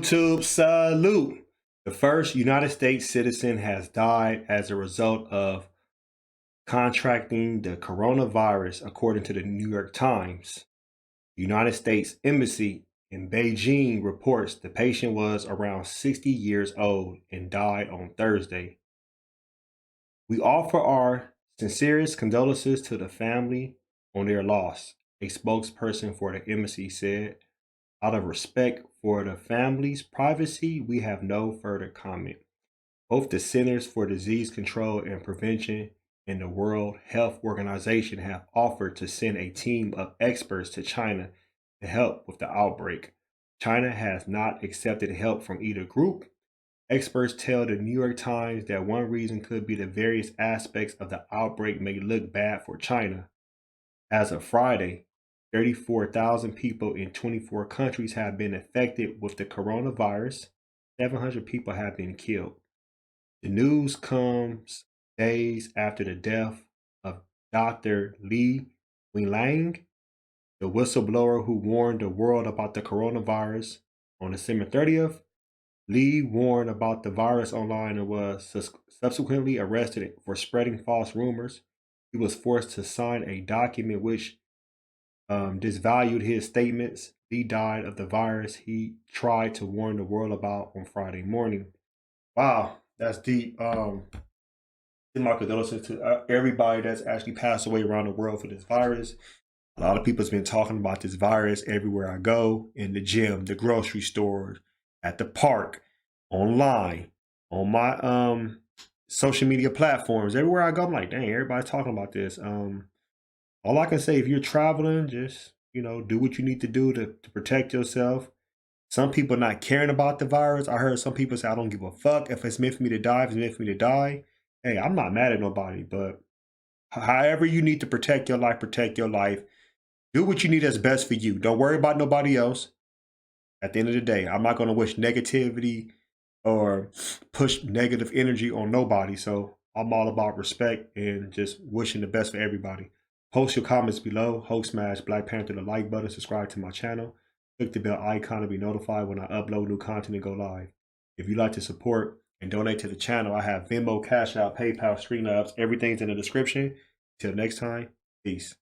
YouTube salute. The first United States citizen has died as a result of contracting the coronavirus, according to the New York Times. The United States Embassy in Beijing reports the patient was around 60 years old and died on Thursday. We offer our sincerest condolences to the family on their loss, a spokesperson for the embassy said. Out of respect for the family's privacy, we have no further comment. Both the Centers for Disease Control and Prevention and the World Health Organization have offered to send a team of experts to China to help with the outbreak. China has not accepted help from either group. Experts tell the New York Times that one reason could be the various aspects of the outbreak may look bad for China. As of Friday, 34,000 people in 24 countries have been affected with the coronavirus. 700 people have been killed. The news comes days after the death of Dr. Li Wenliang, the whistleblower who warned the world about the coronavirus. On December 30th, Li warned about the virus online and was subsequently arrested for spreading false rumors. He was forced to sign a document which disvalued his statements. He died of the virus he tried to warn the world about on Friday morning. Wow, that's deep. My condolences to everybody that's actually passed away around the world for this virus. A lot of people's been talking about this virus everywhere I go, in the gym, the grocery store, at the park, online, on my social media platforms. Everywhere I go, I'm like, dang, everybody's talking about this. All I can say, if you're traveling, just, do what you need to do to protect yourself. Some people not caring about the virus. I heard some people say, I don't give a fuck. If it's meant for me to die, if it's meant for me to die. Hey, I'm not mad at nobody, but however you need to protect your life, protect your life. Do what you need that's best for you. Don't worry about nobody else. At the end of the day, I'm not going to wish negativity or push negative energy on nobody. So I'm all about respect and just wishing the best for everybody. Post your comments below. Smash Black Panther the like button. Subscribe to my channel. Click the bell icon to be notified when I upload new content and go live. If you'd like to support and donate to the channel, I have Venmo, CashApp, PayPal, Streamlabs. Everything's in the description. Till next time, peace.